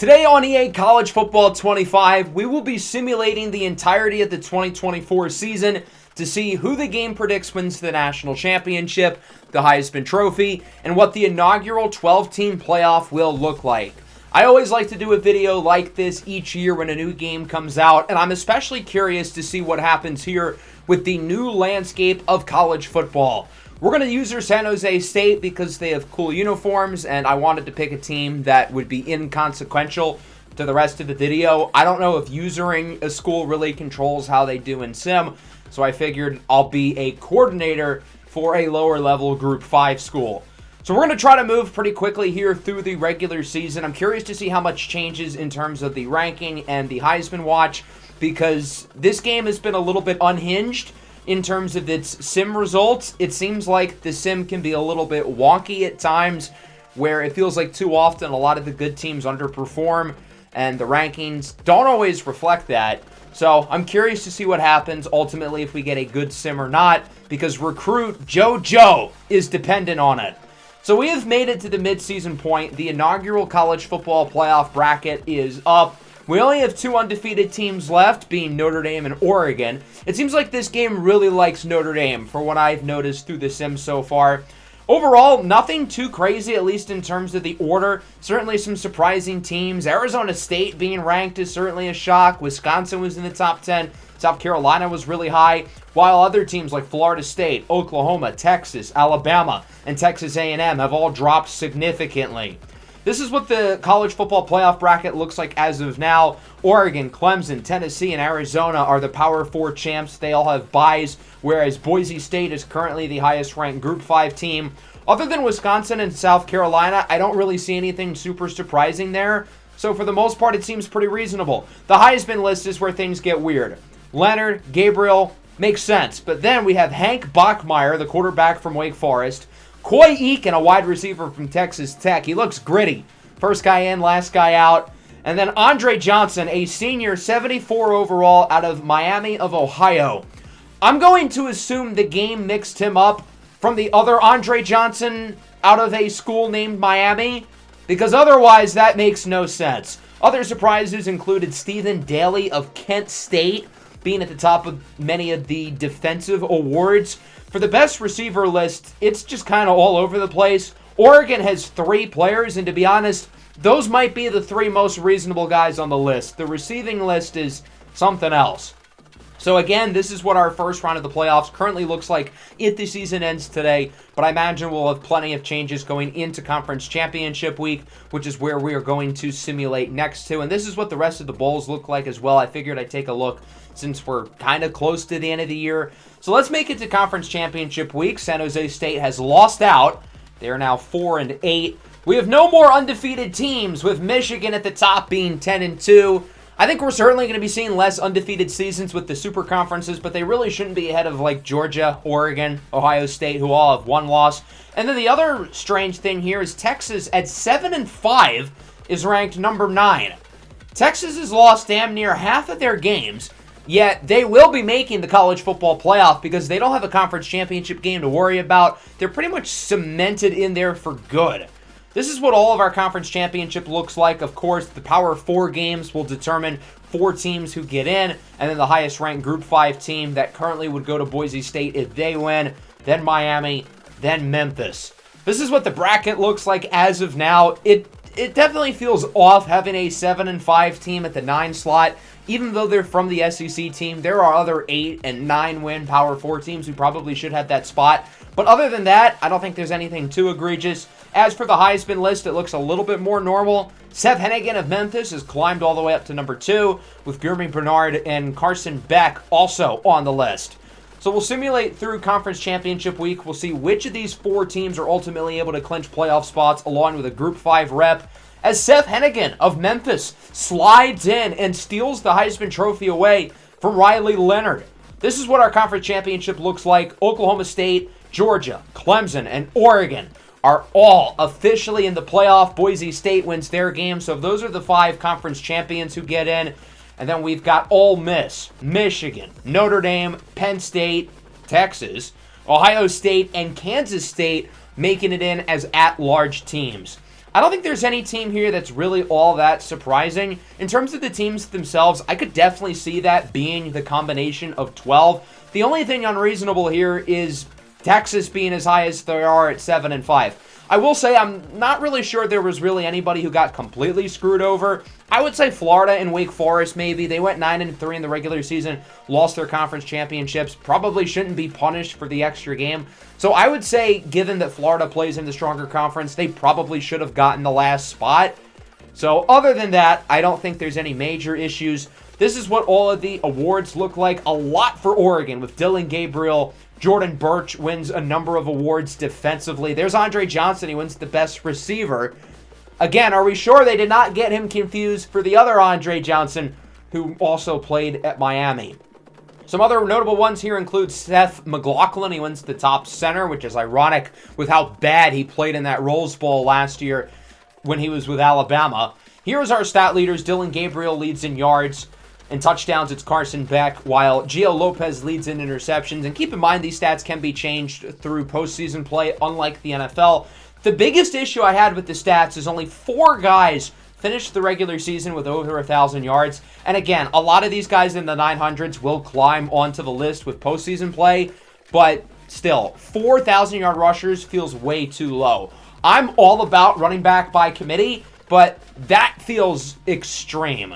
Today on EA College Football 25, we will be simulating the entirety of the 2024 season to see who the game predicts wins the national championship, the Heisman Trophy, and what the inaugural 12-team playoff will look like. I always like to do a video like this each year when a new game comes out, and I'm especially curious to see what happens here with the new landscape of college football. We're going to use San Jose State because they have cool uniforms, and I wanted to pick a team that would be inconsequential to the rest of the video. I don't know if usering a school really controls how they do in Sim, so I figured I'll be a coordinator for a lower level Group 5 school. So we're going to try to move pretty quickly here through the regular season. I'm curious to see how much changes in terms of the ranking and the Heisman watch, because this game has been a little bit unhinged in terms of its sim results. It seems like the sim can be a little bit wonky at times, where it feels like too often a lot of the good teams underperform, and the rankings don't always reflect that. So I'm curious to see what happens ultimately if we get a good sim or not, because recruit JoJo is dependent on it. So we have made it to the midseason point. The inaugural college football playoff bracket is up. We only have two undefeated teams left, being Notre Dame and Oregon. It seems like this game really likes Notre Dame, for what I've noticed through the sim so far. Overall, nothing too crazy, at least in terms of the order. Certainly some surprising teams. Arizona State being ranked is certainly a shock. Wisconsin was in the top 10. South Carolina was really high, while other teams like Florida State, Oklahoma, Texas, Alabama, and Texas A&M have all dropped significantly. This is what the college football playoff bracket looks like as of now. Oregon, Clemson, Tennessee, and Arizona are the Power 4 champs. They all have byes, whereas Boise State is currently the highest-ranked Group 5 team. Other than Wisconsin and South Carolina, I don't really see anything super surprising there. So for the most part, it seems pretty reasonable. The Heisman list is where things get weird. Leonard, Gabriel, makes sense. But then we have Hank Bachmeier, the quarterback from Wake Forest, Coy Eakin, a wide receiver from Texas Tech. He looks gritty. First guy in, last guy out. And then Andre Johnson, a senior, 74 overall out of Miami of Ohio. I'm going to assume the game mixed him up from the other Andre Johnson out of a school named Miami, because otherwise that makes no sense. Other surprises included Stephen Daly of Kent State being at the top of many of the defensive awards. For the best receiver list, it's just kind of all over the place. Oregon has 3 players, and to be honest, those might be the 3 most reasonable guys on the list. The receiving list is something else. So again, this is what our first round of the playoffs currently looks like if the season ends today, but I imagine we'll have plenty of changes going into Conference Championship Week, which is where we are going to simulate next to. And this is what the rest of the bowls look like as well. I figured I'd take a look since we're kind of close to the end of the year. So let's make it to Conference Championship Week. San Jose State has lost out. They are now 4-8. We have no more undefeated teams, with Michigan at the top being 10-2. I think we're certainly going to be seeing less undefeated seasons with the super conferences, but they really shouldn't be ahead of like Georgia, Oregon, Ohio State, who all have 1 loss. And then the other strange thing here is Texas at 7-5 is ranked number 9. Texas has lost damn near half of their games, yet they will be making the college football playoff because they don't have a conference championship game to worry about. They're pretty much cemented in there for good. This is what all of our conference championship looks like. Of course, the Power 4 games will determine 4 teams who get in, and then the highest-ranked Group 5 team that currently would go to Boise State if they win, then Miami, then Memphis. This is what the bracket looks like as of now. It definitely feels off having a 7-5 team at the 9 slot. Even though they're from the SEC team, there are other 8 and 9 win Power 4 teams who probably should have that spot. But other than that, I don't think there's anything too egregious. As for the Heisman list, it looks a little bit more normal. Seth Hennigan of Memphis has climbed all the way up to number 2, with Gurmy Bernard and Carson Beck also on the list. So we'll simulate through Conference Championship Week. We'll see which of these 4 teams are ultimately able to clinch playoff spots along with a Group 5 rep, as Seth Hennigan of Memphis slides in and steals the Heisman Trophy away from Riley Leonard. This is what our conference championship looks like. Oklahoma State, Georgia, Clemson, and Oregon are all officially in the playoff. Boise State wins their game, so those are the 5 conference champions who get in. And then we've got Ole Miss, Michigan, Notre Dame, Penn State, Texas, Ohio State, and Kansas State making it in as at-large teams. I don't think there's any team here that's really all that surprising. In terms of the teams themselves, I could definitely see that being the combination of 12. The only thing unreasonable here is Texas being as high as they are at 7-5. I will say I'm not really sure there was really anybody who got completely screwed over. I would say Florida and Wake Forest maybe. They went 9-3 in the regular season, lost their conference championships, probably shouldn't be punished for the extra game. So I would say, given that Florida plays in the stronger conference, they probably should have gotten the last spot. So other than that, I don't think there's any major issues. This is what all of the awards look like. A lot for Oregon with Dillon Gabriel. Jordan Burch wins a number of awards defensively. There's Andre Johnson. He wins the best receiver. Again, are we sure they did not get him confused for the other Andre Johnson, who also played at Miami? Some other notable ones here include Seth McLaughlin. He wins the top center, which is ironic with how bad he played in that Rose Bowl last year when he was with Alabama. Here's our stat leaders. Dillon Gabriel leads in yards. In touchdowns, it's Carson Beck, while Gio Lopez leads in interceptions. And keep in mind, these stats can be changed through postseason play, unlike the NFL. The biggest issue I had with the stats is only 4 guys finished the regular season with over 1,000 yards. And again, a lot of these guys in the 900s will climb onto the list with postseason play. But still, 4,000-yard rushers feels way too low. I'm all about running back by committee, but that feels extreme.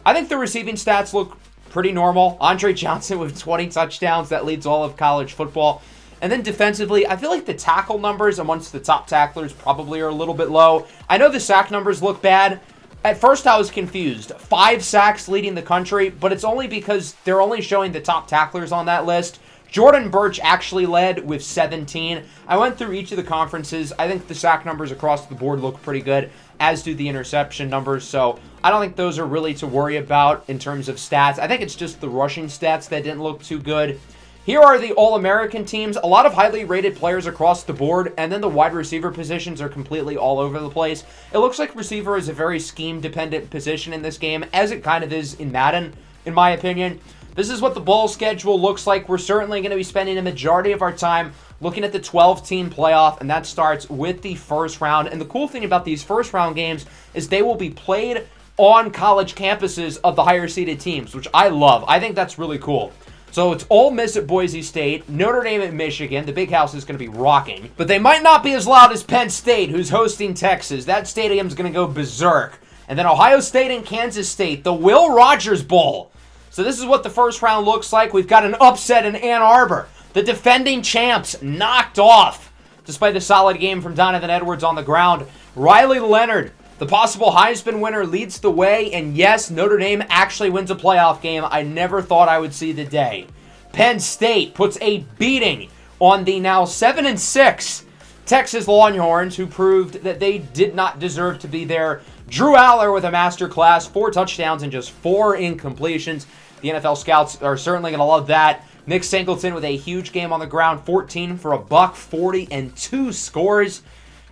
I think the receiving stats look pretty normal. Andre Johnson with 20 touchdowns. That leads all of college football. And then defensively, I feel like the tackle numbers amongst the top tacklers probably are a little bit low. I know the sack numbers look bad. At first, I was confused. 5 sacks leading the country, but it's only because they're only showing the top tacklers on that list. Jordan Burch actually led with 17. I went through each of the conferences. I think the sack numbers across the board look pretty good, as do the interception numbers. So I don't think those are really to worry about in terms of stats. I think it's just the rushing stats that didn't look too good. Here are the All-American teams. A lot of highly rated players across the board, and then the wide receiver positions are completely all over the place. It looks like receiver is a very scheme-dependent position in this game, as it kind of is in Madden, in my opinion. This is what the bowl schedule looks like. We're certainly going to be spending a majority of our time looking at the 12-team playoff, and that starts with the first round. And the cool thing about these first-round games is they will be played on college campuses of the higher-seeded teams, which I love. I think that's really cool. So it's Ole Miss at Boise State, Notre Dame at Michigan. The Big House is going to be rocking. But they might not be as loud as Penn State, who's hosting Texas. That stadium's going to go berserk. And then Ohio State and Kansas State, the Will Rogers Bowl. So this is what the first round looks like. We've got an upset in Ann Arbor. The defending champs knocked off, despite a solid game from Donovan Edwards on the ground. Riley Leonard, the possible Heisman winner, leads the way. And yes, Notre Dame actually wins a playoff game. I never thought I would see the day. Penn State puts a beating on the now 7-6 Texas Longhorns, who proved that they did not deserve to be there. Drew Aller with a masterclass, 4 touchdowns and just 4 incompletions. The NFL scouts are certainly going to love that. Nick Singleton with a huge game on the ground, 14 for $140 and 2 scores.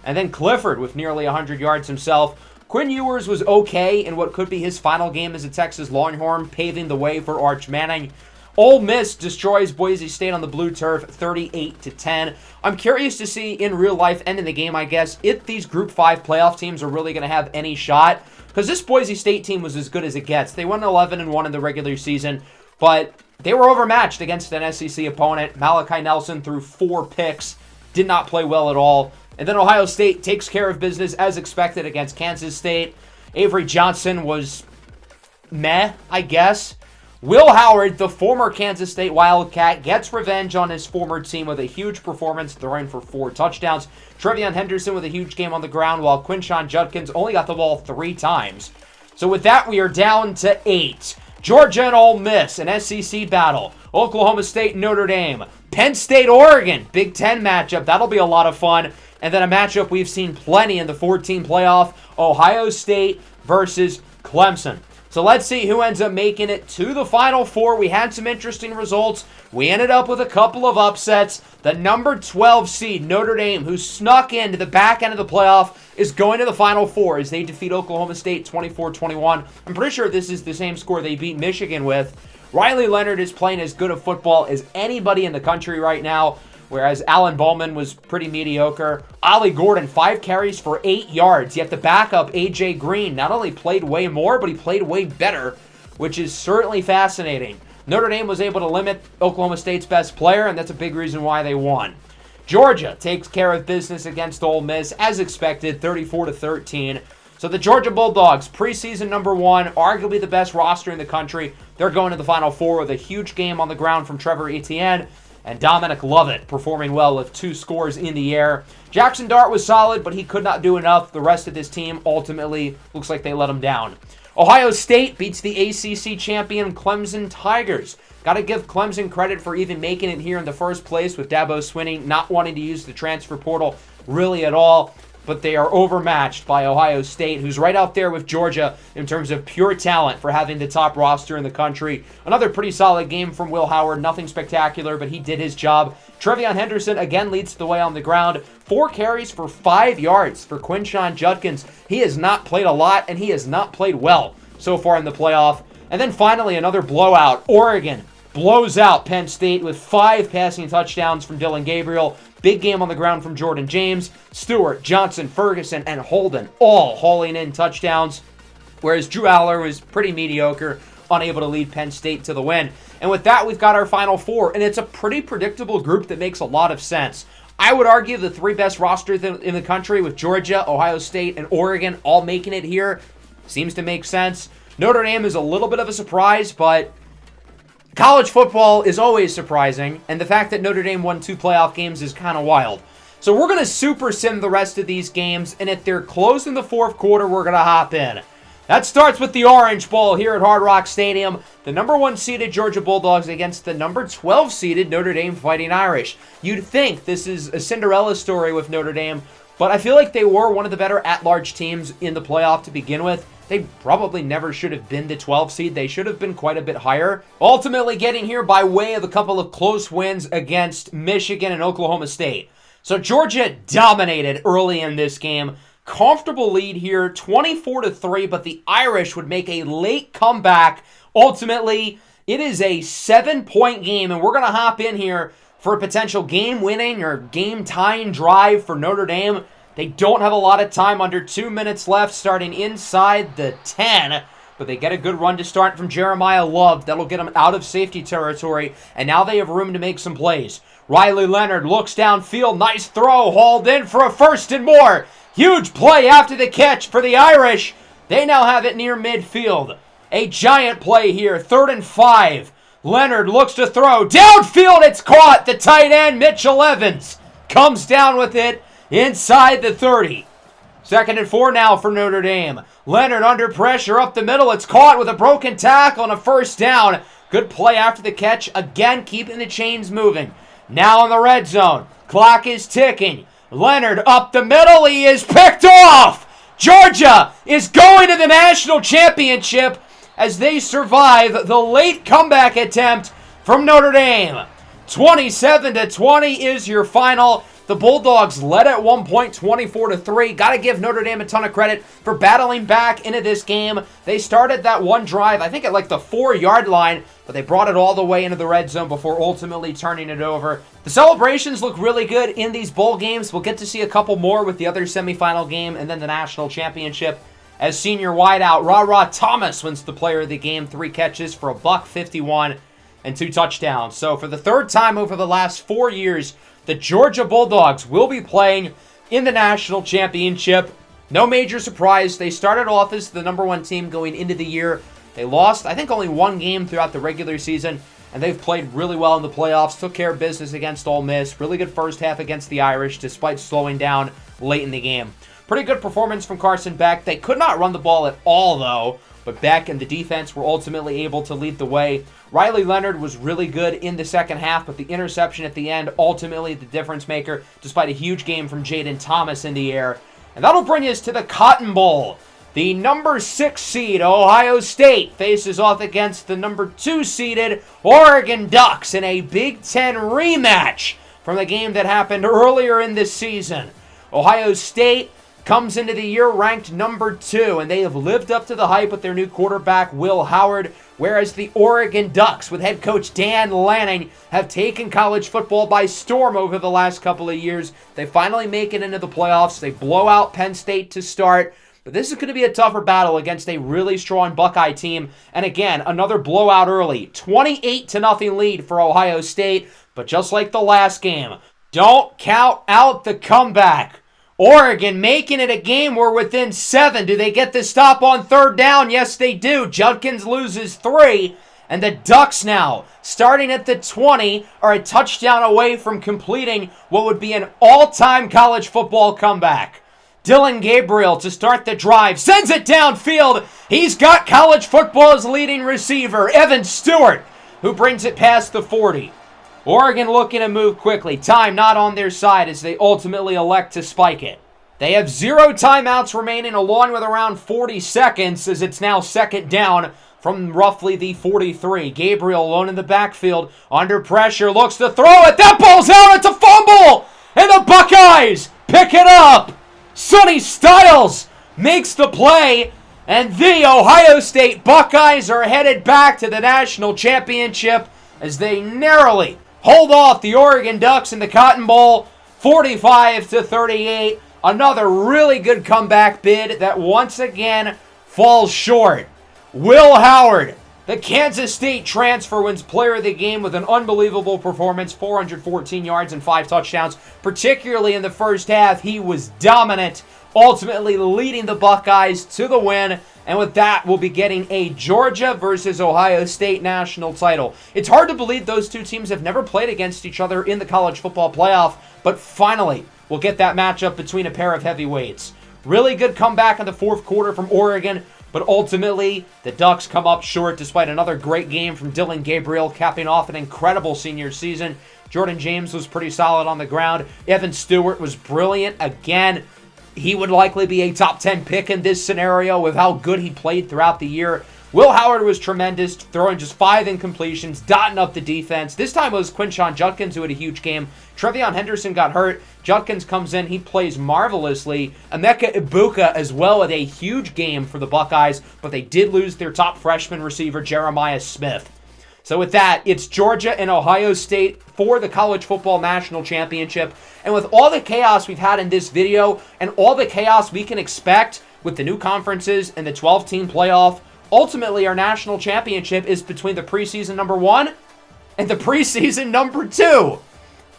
And then Clifford with nearly 100 yards himself. Quinn Ewers was okay in what could be his final game as a Texas Longhorn, paving the way for Arch Manning. Ole Miss destroys Boise State on the blue turf, 38-10. I'm curious to see in real life and in the game, I guess, if these Group 5 playoff teams are really going to have any shot. Because this Boise State team was as good as it gets. They won 11-1 in the regular season, but they were overmatched against an SEC opponent. Malachi Nelson threw 4 picks, did not play well at all. And then Ohio State takes care of business as expected against Kansas State. Avery Johnson was meh, I guess. Will Howard, the former Kansas State Wildcat, gets revenge on his former team with a huge performance, throwing for 4 touchdowns. Trevion Henderson with a huge game on the ground, while Quinshon Judkins only got the ball 3 times. So with that, we are down to 8. Georgia and Ole Miss, an SEC battle. Oklahoma State, Notre Dame. Penn State, Oregon, Big Ten matchup. That'll be a lot of fun. And then a matchup we've seen plenty in the 14 playoff, Ohio State versus Clemson. So let's see who ends up making it to the Final Four. We had some interesting results. We ended up with a couple of upsets. The number 12 seed, Notre Dame, who snuck into the back end of the playoff, is going to the Final Four as they defeat Oklahoma State 24-21. I'm pretty sure this is the same score they beat Michigan with. Riley Leonard is playing as good a football as anybody in the country right now. whereas Alan Bowman was pretty mediocre. Ollie Gordon, 5 carries for 8 yards, yet the backup, A.J. Green, not only played way more, but he played way better, which is certainly fascinating. Notre Dame was able to limit Oklahoma State's best player, and that's a big reason why they won. Georgia takes care of business against Ole Miss, as expected, 34-13. So the Georgia Bulldogs, preseason number 1, arguably the best roster in the country. They're going to the Final Four with a huge game on the ground from Trevor Etienne. And Dominic Lovett performing well with 2 scores in the air. Jackson Dart was solid, but he could not do enough. The rest of this team ultimately looks like they let him down. Ohio State beats the ACC champion Clemson Tigers. Got to give Clemson credit for even making it here in the first place, with Dabo Swinney not wanting to use the transfer portal really at all. But they are overmatched by Ohio State, who's right out there with Georgia in terms of pure talent for having the top roster in the country. Another pretty solid game from Will Howard. Nothing spectacular, but he did his job. Trevion Henderson again leads the way on the ground. 4 carries for 5 yards for Quinshon Judkins. He has not played a lot, and he has not played well so far in the playoff. And then finally, another blowout. Oregon blows out Penn State with 5 passing touchdowns from Dylan Gabriel. Big game on the ground from Jordan James. Stewart, Johnson, Ferguson, and Holden all hauling in touchdowns, whereas Drew Aller was pretty mediocre, unable to lead Penn State to the win. And with that, we've got our Final Four, and it's a pretty predictable group that makes a lot of sense. I would argue the 3 best rosters in the country, with Georgia, Ohio State, and Oregon all making it here, seems to make sense. Notre Dame is a little bit of a surprise, but college football is always surprising, and the fact that Notre Dame won 2 playoff games is kind of wild. So we're going to super sim the rest of these games, and if they're close in the 4th quarter, we're going to hop in. That starts with the Orange Bowl here at Hard Rock Stadium. The number 1 seeded Georgia Bulldogs against the number 12 seeded Notre Dame Fighting Irish. You'd think this is a Cinderella story with Notre Dame, but I feel like they were one of the better at-large teams in the playoff to begin with. They probably never should have been the 12 seed. They should have been quite a bit higher. Ultimately getting here by way of a couple of close wins against Michigan and Oklahoma State. So Georgia dominated early in this game. Comfortable lead here, 24-3, but the Irish would make a late comeback. Ultimately, it is a 7-point game, and we're going to hop in here for a potential game-winning or game-tying drive for Notre Dame. They don't have a lot of time, under 2 minutes left, starting inside the 10. But they get a good run to start from Jeremiah Love. That'll get them out of safety territory. And now they have room to make some plays. Riley Leonard looks downfield. Nice throw. Hauled in for a 1st and more. Huge play after the catch for the Irish. They now have it near midfield. A giant play here. 3rd and 5. Leonard looks to throw. Downfield, it's caught. The tight end, Mitchell Evans, comes down with it inside the 30. 2nd and 4 now for Notre Dame. Leonard under pressure up the middle. It's caught with a broken tackle and a 1st down. Good play after the catch. Again, keeping the chains moving. Now in the red zone. Clock is ticking. Leonard up the middle. He is picked off. Georgia is going to the national championship as they survive the late comeback attempt from Notre Dame. 27-20 is your final. The Bulldogs led at one point, 24-3. Got to give Notre Dame a ton of credit for battling back into this game. They started that one drive, I think at like the 4-yard line, but they brought it all the way into the red zone before ultimately turning it over. The celebrations look really good in these bowl games. We'll get to see a couple more with the other semifinal game and then the national championship, as senior wideout Ra Thomas wins the player of the game. 3 catches for $151 and 2 touchdowns. So for the 3rd time over the last 4 years, the Georgia Bulldogs will be playing in the national championship. No major surprise. They started off as the number 1 team going into the year. They lost, I think, only 1 game throughout the regular season, and they've played really well in the playoffs. Took care of business against Ole Miss. Really good first half against the Irish, despite slowing down late in the game. Pretty good performance from Carson Beck. They could not run the ball at all, though, but Beck and the defense were ultimately able to lead the way. Riley Leonard was really good in the second half, but the interception at the end, ultimately the difference maker, despite a huge game from Jaden Thomas in the air. And that'll bring us to the Cotton Bowl. The number 6 seed, Ohio State, faces off against the number 2 seeded Oregon Ducks in a Big Ten rematch from the game that happened earlier in this season. Ohio State comes into the year ranked number 2, and they have lived up to the hype with their new quarterback, Will Howard, whereas the Oregon Ducks, with head coach Dan Lanning, have taken college football by storm over the last couple of years. They finally make it into the playoffs. They blow out Penn State to start, but this is going to be a tougher battle against a really strong Buckeye team. And again, another blowout early. 28-0 lead for Ohio State, but just like the last game, don't count out the comeback. Oregon making it a game where within 7. Do they get the stop on 3rd down? Yes, they do. Judkins loses 3. And the Ducks now, starting at the 20, are a touchdown away from completing what would be an all-time college football comeback. Dillon Gabriel to start the drive. Sends it downfield. He's got college football's leading receiver, Evan Stewart, who brings it past the 40. Oregon looking to move quickly. Time not on their side as they ultimately elect to spike it. They have 0 timeouts remaining along with around 40 seconds as it's now 2nd down from roughly the 43. Gabriel alone in the backfield. Under pressure. Looks to throw it. That ball's out. It's a fumble. And the Buckeyes pick it up. Sonny Styles makes the play. And the Ohio State Buckeyes are headed back to the national championship as they narrowly hold off the Oregon Ducks in the Cotton Bowl, 45-38. Another really good comeback bid that once again falls short. Will Howard, the Kansas State transfer, wins player of the game with an unbelievable performance, 414 yards and 5 touchdowns. Particularly in the first half, he was dominant, ultimately leading the Buckeyes to the win. And with that, we'll be getting a Georgia versus Ohio State national title. It's hard to believe those two teams have never played against each other in the college football playoff, but finally, we'll get that matchup between a pair of heavyweights. Really good comeback in the 4th quarter from Oregon, but ultimately, the Ducks come up short despite another great game from Dillon Gabriel, capping off an incredible senior season. Jordan James was pretty solid on the ground. Evan Stewart was brilliant again. He would likely be a top 10 pick in this scenario with how good he played throughout the year. Will Howard was tremendous, throwing just 5 incompletions, dotting up the defense. This time it was Quinshon Judkins who had a huge game. Trevion Henderson got hurt. Judkins comes in. He plays marvelously. Emeka Ibuka as well with a huge game for the Buckeyes, but they did lose their top freshman receiver, Jeremiah Smith. So with that, it's Georgia and Ohio State for the College Football National Championship. And with all the chaos we've had in this video and all the chaos we can expect with the new conferences and the 12-team playoff, ultimately our national championship is between the preseason number 1 and the preseason number 2.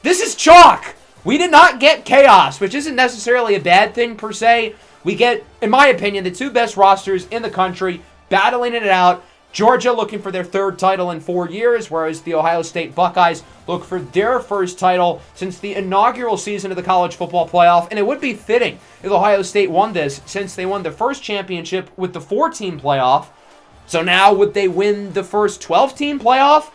This is chalk. We did not get chaos, which isn't necessarily a bad thing per se. We get, in my opinion, the 2 best rosters in the country battling it out. Georgia looking for their 3rd title in 4 years, whereas the Ohio State Buckeyes look for their 1st title since the inaugural season of the college football playoff. And it would be fitting if Ohio State won this, since they won the first championship with the 4-team playoff. So now would they win the first 12-team playoff?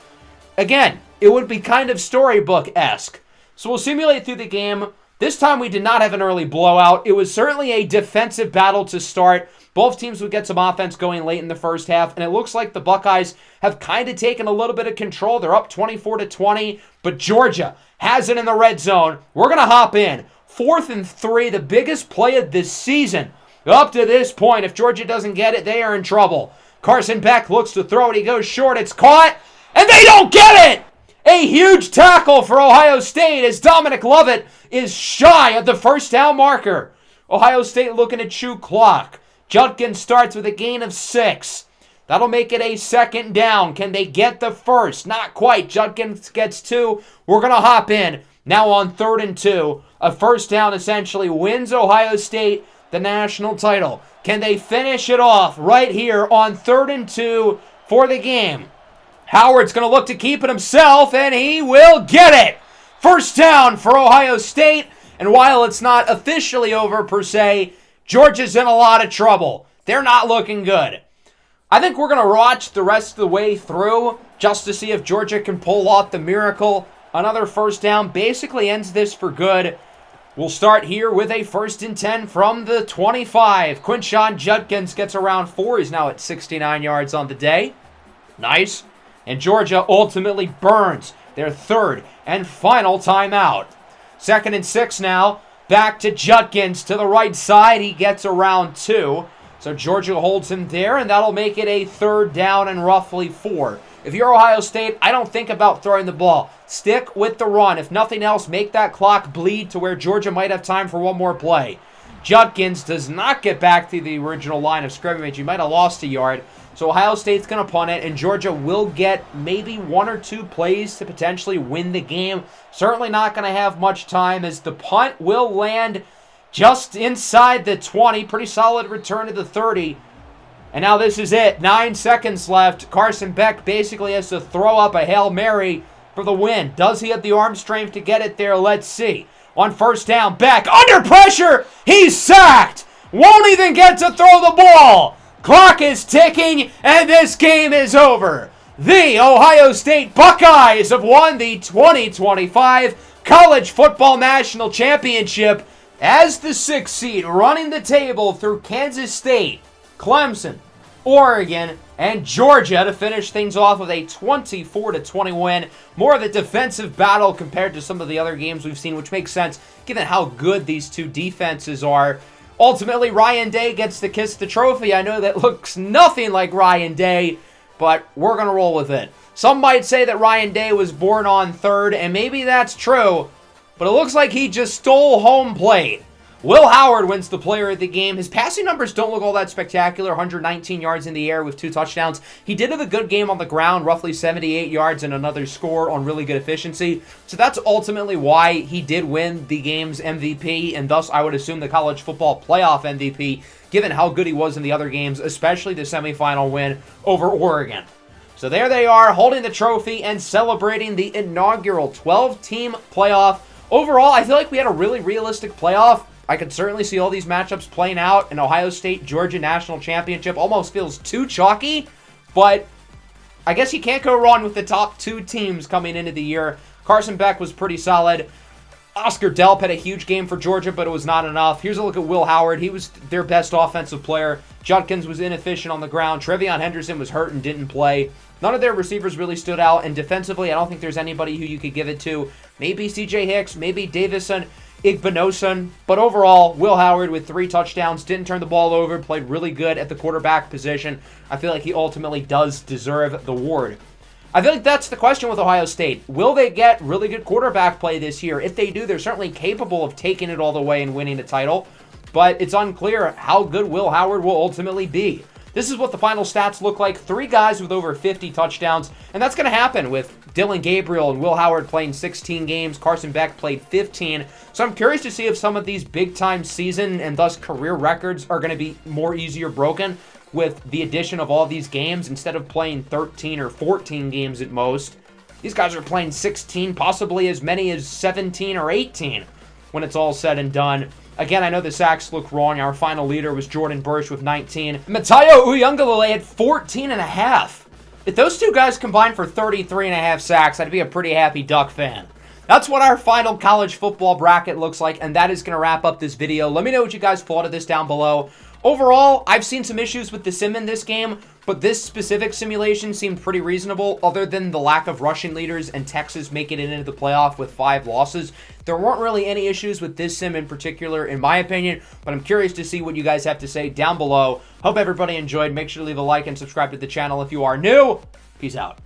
Again, it would be kind of storybook-esque. So we'll simulate through the game. This time we did not have an early blowout. It was certainly a defensive battle to start. Both teams would get some offense going late in the first half, and it looks like the Buckeyes have kind of taken a little bit of control. They're up 24-20, but Georgia has it in the red zone. We're going to hop in. 4th and 3, the biggest play of this season. Up to this point, if Georgia doesn't get it, they are in trouble. Carson Beck looks to throw it. He goes short. It's caught, and they don't get it! A huge tackle for Ohio State as Dominic Lovett is shy of the 1st down marker. Ohio State looking to chew clock. Judkins starts with a gain of 6. That'll make it a 2nd down. Can they get the 1st? Not quite. Judkins gets 2. We're going to hop in. Now on 3rd and 2. A 1st down essentially wins Ohio State the national title. Can they finish it off right here on 3rd and 2 for the game? Howard's going to look to keep it himself, and he will get it. 1st down for Ohio State. And while it's not officially over per se, Georgia's in a lot of trouble. They're not looking good. I think we're going to watch the rest of the way through just to see if Georgia can pull off the miracle. Another 1st down basically ends this for good. We'll start here with a 1st and 10 from the 25. Quinshon Judkins gets around 4. He's now at 69 yards on the day. Nice. And Georgia ultimately burns their 3rd and final timeout. 2nd and 6 now. Back to Judkins to the right side. He gets around 2. So Georgia holds him there, and that'll make it a 3rd down and roughly 4. If you're Ohio State, I don't think about throwing the ball. Stick with the run. If nothing else, make that clock bleed to where Georgia might have time for one more play. Judkins does not get back to the original line of scrimmage. He might have lost a yard. So Ohio State's going to punt it, and Georgia will get maybe 1 or 2 plays to potentially win the game. Certainly not going to have much time, as the punt will land just inside the 20. Pretty solid return to the 30. And now this is it. 9 seconds left. Carson Beck basically has to throw up a Hail Mary for the win. Does he have the arm strength to get it there? Let's see. On 1st down, Beck under pressure. He's sacked. Won't even get to throw the ball. Clock is ticking, and this game is over. The Ohio State Buckeyes have won the 2025 College Football National Championship as the 6th seed, running the table through Kansas State, Clemson, Oregon, and Georgia to finish things off with a 24-20 win. More of a defensive battle compared to some of the other games we've seen, which makes sense given how good these two defenses are. Ultimately, Ryan Day gets to kiss the trophy. I know that looks nothing like Ryan Day, but we're going to roll with it. Some might say that Ryan Day was born on 3rd, and maybe that's true, but it looks like he just stole home plate. Will Howard wins the player of the game. His passing numbers don't look all that spectacular. 119 yards in the air with 2 touchdowns. He did have a good game on the ground, roughly 78 yards and another score on really good efficiency. So that's ultimately why he did win the game's MVP, and thus I would assume the college football playoff MVP, given how good he was in the other games, especially the semifinal win over Oregon. So there they are, holding the trophy and celebrating the inaugural 12-team playoff. Overall, I feel like we had a really realistic playoff. I could certainly see all these matchups playing out. An Ohio State-Georgia national championship almost feels too chalky, but I guess you can't go wrong with the top 2 teams coming into the year. Carson Beck was pretty solid. Oscar Delp had a huge game for Georgia, but it was not enough. Here's a look at Will Howard. He was their best offensive player. Judkins was inefficient on the ground. Trevion Henderson was hurt and didn't play. None of their receivers really stood out, and defensively, I don't think there's anybody who you could give it to. Maybe C.J. Hicks, maybe Davison Igbinosun, but overall, Will Howard with 3 touchdowns, didn't turn the ball over, played really good at the quarterback position. I feel like he ultimately does deserve the award. I feel like that's the question with Ohio State. Will they get really good quarterback play this year? If they do, they're certainly capable of taking it all the way and winning the title, but it's unclear how good Will Howard will ultimately be. This is what the final stats look like. 3 guys with over 50 touchdowns, and that's going to happen with Dylan Gabriel and Will Howard playing 16 games. Carson Beck played 15. So I'm curious to see if some of these big-time season and thus career records are going to be more easier broken with the addition of all these games instead of playing 13 or 14 games at most. These guys are playing 16, possibly as many as 17 or 18 when it's all said and done. Again, I know the sacks look wrong. Our final leader was Jordan Burch with 19. Matayo Uyunglele had 14 and a half. If those 2 guys combined for 33 and a half sacks, I'd be a pretty happy Duck fan. That's what our final college football bracket looks like, and that is going to wrap up this video. Let me know what you guys thought of this down below. Overall, I've seen some issues with the sim in this game, but this specific simulation seemed pretty reasonable other than the lack of rushing leaders and Texas making it into the playoff with 5 losses. There weren't really any issues with this sim in particular, in my opinion, but I'm curious to see what you guys have to say down below. Hope everybody enjoyed. Make sure to leave a like and subscribe to the channel if you are new. Peace out.